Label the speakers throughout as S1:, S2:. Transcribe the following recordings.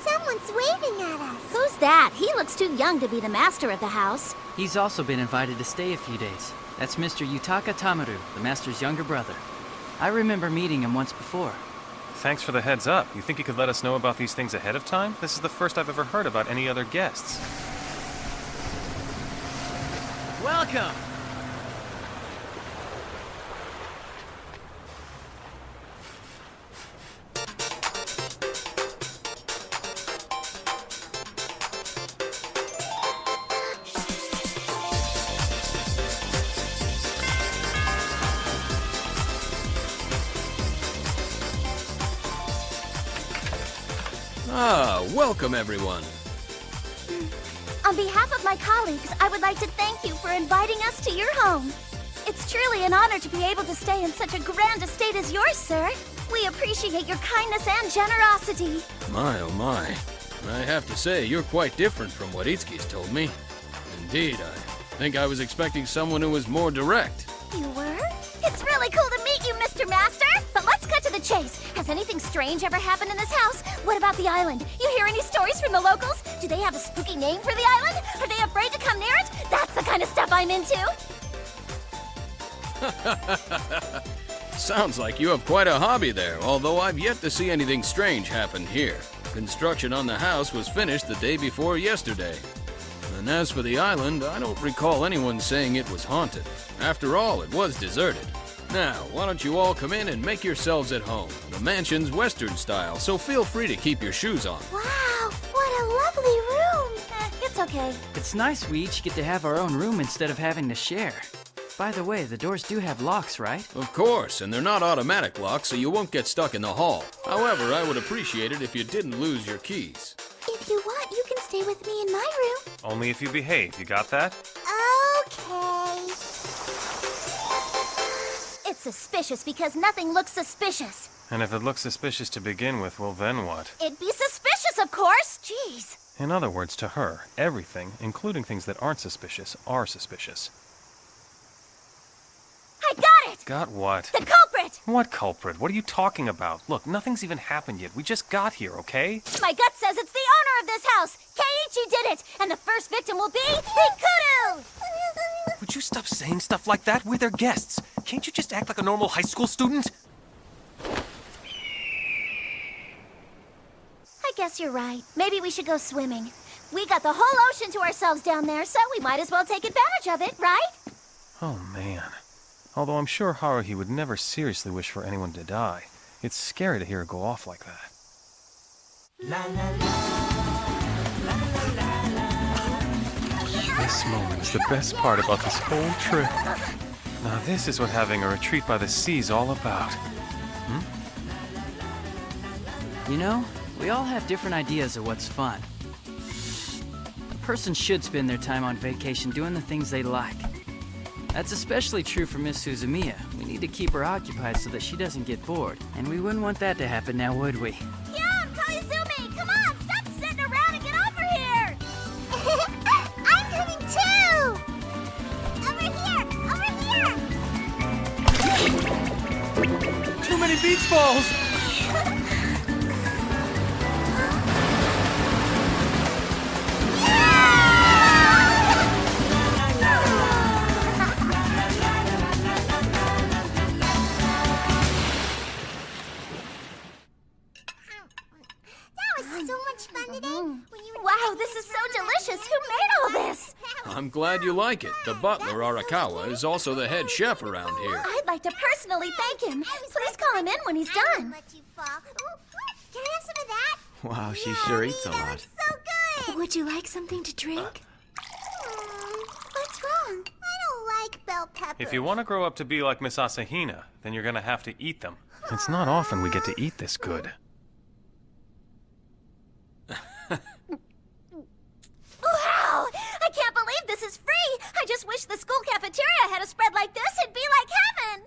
S1: Someone's waving at us.
S2: Who's that? He looks too young to be the master of the house.
S3: He's also been invited to stay a few days. That's Mr. Yutaka Tamaru, the master's younger brother. I remember meeting him once before.
S4: Thanks for the heads up. You think you could let us know about these things ahead of time? This is the first I've ever heard about any other guests.
S3: Welcome!
S5: Welcome everyone.
S2: On behalf of my colleagues, I would like to thank you for inviting us to your home. It's truly an honor to be able to stay in such a grand estate as yours, sir. We appreciate your kindness and generosity.
S5: My, oh my. I have to say, you're quite different from what Itsuki's told me. Indeed, I think I was expecting someone who was more direct.
S2: You were? It's really cool to meet you, Mr. Master! But let's cut to the chase. Has anything strange ever happened in this house? What about the island? You hear any stories from the locals? Do they have a spooky name for the island? Are they afraid to come near it? That's the kind of stuff I'm into!
S5: Sounds like you have quite a hobby there, although I've yet to see anything strange happen here. Construction on the house was finished the day before yesterday. And as for the island, I don't recall anyone saying it was haunted. After all, it was deserted. Now, why don't you all come in and make yourselves at home? The mansion's Western style, so feel free to keep your shoes on.
S2: Wow, what a lovely room! It's okay.
S3: It's nice we each get to have our own room instead of having to share. By the way, the doors do have locks, right?
S5: Of course, and they're not automatic locks, so you won't get stuck in the hall. However, I would appreciate it if you didn't lose your keys.
S1: If you want, you can stay with me in my room.
S4: Only if you behave. You got that?
S1: Okay.
S2: It's suspicious because nothing looks suspicious.
S4: And if it looks suspicious to begin with, well then what?
S2: It'd be suspicious, of course! Jeez.
S4: In other words, to her, everything, including things that aren't suspicious, are suspicious.
S2: I got it!
S4: Got what?
S2: The culprit!
S4: What culprit? What are you talking about? Look, nothing's even happened yet. We just got here, okay?
S2: My gut says it's the owner of this house! Keiichi did it! And the first victim will be Hikuru!
S4: Would you stop saying stuff like that? We're their guests. Can't you just act like a normal high school student?
S2: I guess you're right. Maybe we should go swimming. We got the whole ocean to ourselves down there, so we might as well take advantage of it, right?
S4: Oh, man. Although I'm sure Haruhi would never seriously wish for anyone to die. It's scary to hear her go off like that. This moment is the best part about this whole trip. Now this is what having a retreat by the sea is all about.
S3: You know, we all have different ideas of what's fun. A person should spend their time on vacation doing the things they like. That's especially true for Miss Suzumiya. We need to keep her occupied so that she doesn't get bored. And we wouldn't want that to happen now, would we?
S2: Yum, Koizumi! Come on, stop sitting around and get over here!
S1: I'm coming too! Over here!
S4: Too many beach balls!
S2: Wow, this is so delicious! Who made all this?
S5: I'm glad you like it. The butler, Arakawa, is also the head chef around here.
S2: I'd like to personally thank him. Please call him in when he's done.
S1: Let you fall. Ooh, can I have some of that?
S6: Wow, she sure eats a
S1: That
S6: lot.
S1: looks so good.
S2: Would you like something to drink?
S1: What's wrong? I don't like bell peppers.
S4: If you want to grow up to be like Miss Asahina, then you're gonna have to eat them. It's not often we get to eat this good.
S2: Wow! I can't believe this is free! I just wish the school cafeteria had a spread like this. It'd be like heaven!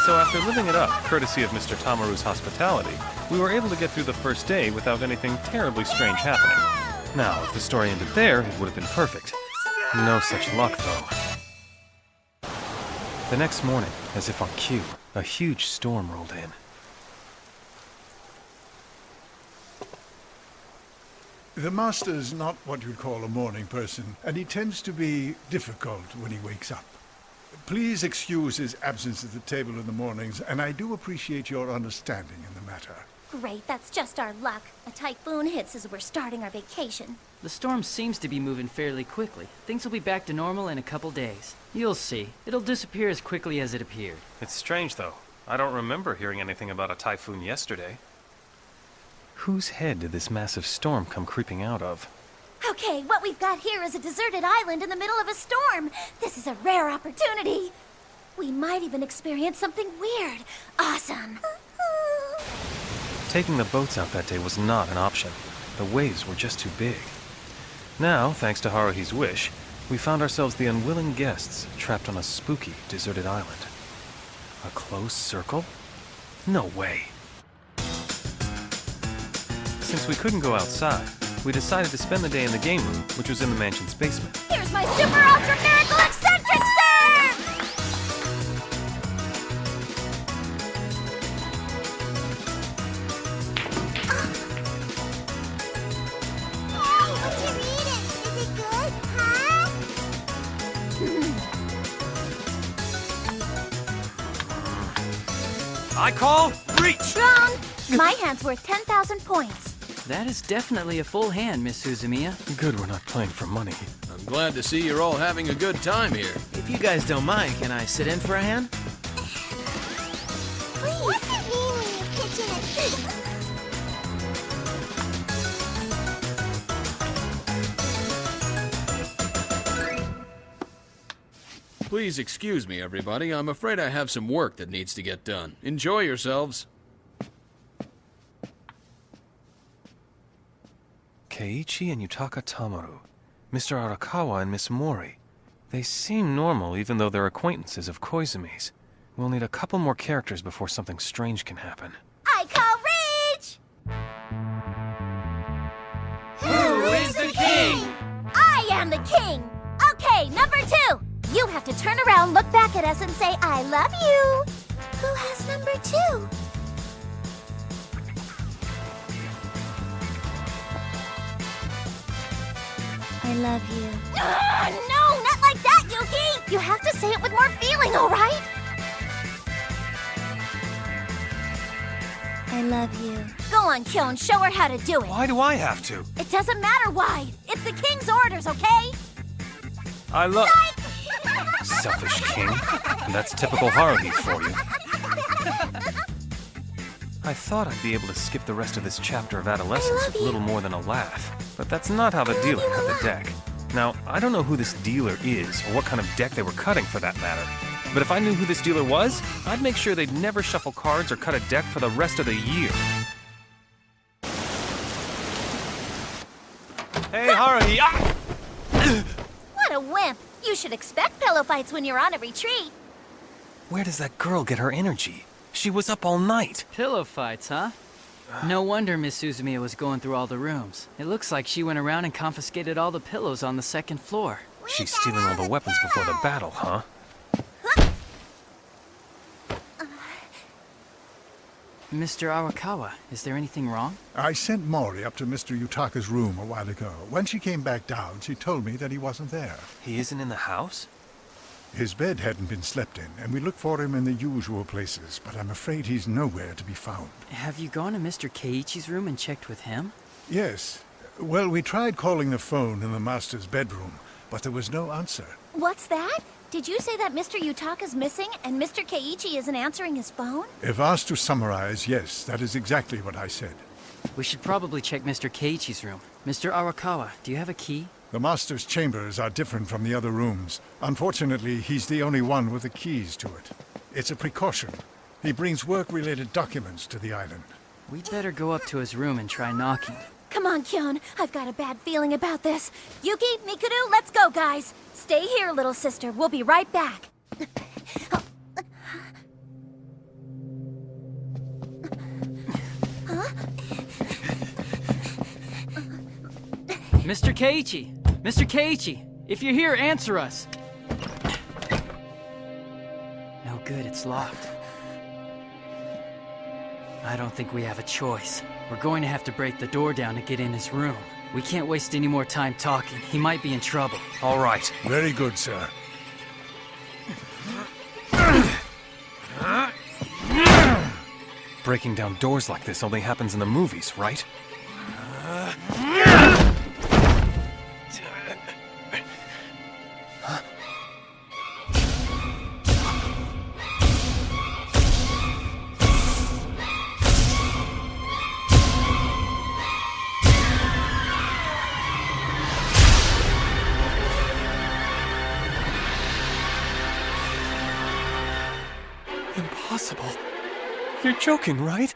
S4: So After living it up, courtesy of Mr. Tamaru's hospitality, we were able to get through the first day without anything terribly strange happening. Now, if the story ended there, it would have been perfect. No such luck, though. The next morning, as if on cue, a huge storm rolled in.
S6: The master's not what you'd call a morning person, and he tends to be difficult when he wakes up. Please excuse his absence at the table in the mornings, and I do appreciate your understanding in the matter.
S2: Great, that's just our luck. A typhoon hits as we're starting our vacation.
S3: The storm seems to be moving fairly quickly. Things will be back to normal in a couple days. You'll see. It'll disappear as quickly as it appeared.
S4: It's strange, though. I don't remember hearing anything about a typhoon yesterday. Whose head did this massive storm come creeping out of?
S2: Okay, what we've got here is a deserted island in the middle of a storm. This is a rare opportunity. We might even experience something weird. Awesome.
S4: Taking the boats out that day was not an option. The waves were just too big. Now, thanks to Haruhi's wish, we found ourselves the unwilling guests trapped on a spooky, deserted island. A closed circle? No way. Since we couldn't go outside, we decided to spend the day in the game room, which was in the mansion's basement.
S2: Here's my super ultra miracle eccentric serve!
S1: Hey, what you reading? Is it good, huh?
S4: I call reach!
S2: Wrong! My hand's worth 10,000 points.
S3: That is definitely a full hand, Miss Suzumiya.
S4: Good we're not playing for money.
S5: I'm glad to see you're all having a good time here.
S7: If you guys don't mind, can I sit in for a hand?
S1: Please. What's it mean when you're pitching a piece?
S5: Please excuse me, everybody. I'm afraid I have some work that needs to get done. Enjoy yourselves.
S4: Keiichi and Yutaka Tamaru, Mr. Arakawa and Miss Mori. They seem normal, even though they're acquaintances of Koizumi's. We'll need a couple more characters before something strange can happen.
S2: I call Reach!
S3: Who is the king?
S2: I am the king! Okay, number 2. You have to turn around, look back at us, and say, I love you. Who has number 2? I love you. No, not like that, Yuki! You have to say it with more feeling, all right? I love you. Go on, Kyon, show her how to do it.
S4: Why do I have to?
S2: It doesn't matter why. It's the king's orders, okay?
S4: I love... Selfish king. That's typical Haruhi for you. I thought I'd be able to skip the rest of this chapter of adolescence with little more than a laugh. But that's not how the dealer cut the deck. Now, I don't know who this dealer is, or what kind of deck they were cutting for that matter. But if I knew who this dealer was, I'd make sure they'd never shuffle cards or cut a deck for the rest of the year. Hey, Haruhi! Ah!
S2: What a wimp. You should expect pillow fights when you're on a retreat.
S4: Where does that girl get her energy? She was up all night.
S3: Pillow fights, huh? No wonder Miss Suzumiya was going through all the rooms. It looks like she went around and confiscated all the pillows on the second floor.
S4: She's stealing all the weapons before the battle, huh?
S3: Mr. Arakawa, is there anything wrong?
S6: I sent Mori up to Mr. Yutaka's room a while ago. When she came back down, she told me that he wasn't there.
S4: He isn't in the house?
S6: His bed hadn't been slept in, and we looked for him in the usual places, but I'm afraid he's nowhere to be found.
S3: Have you gone to Mr. Keiichi's room and checked with him?
S6: Yes. Well, we tried calling the phone in the master's bedroom, but there was no answer.
S2: What's that? Did you say that Mr. Yutaka's missing and Mr. Keiichi isn't answering his phone?
S6: If asked to summarize, yes, that is exactly what I said.
S3: We should probably check Mr. Keiichi's room. Mr. Arakawa, do you have a key?
S6: The master's chambers are different from the other rooms. Unfortunately, he's the only one with the keys to it. It's a precaution. He brings work-related documents to the island.
S3: We'd better go up to his room and try knocking.
S2: Come on, Kyon. I've got a bad feeling about this. Yuki, Mikuru, let's go, guys. Stay here, little sister. We'll be right back.
S3: Mr. Keiichi! Mr. Keiichi! If you're here, answer us! No good, it's locked. I don't think we have a choice. We're going to have to break the door down to get in his room. We can't waste any more time talking. He might be in trouble.
S4: All right.
S6: Very good, sir.
S4: Breaking down doors like this only happens in the movies, right? Impossible. You're joking, right?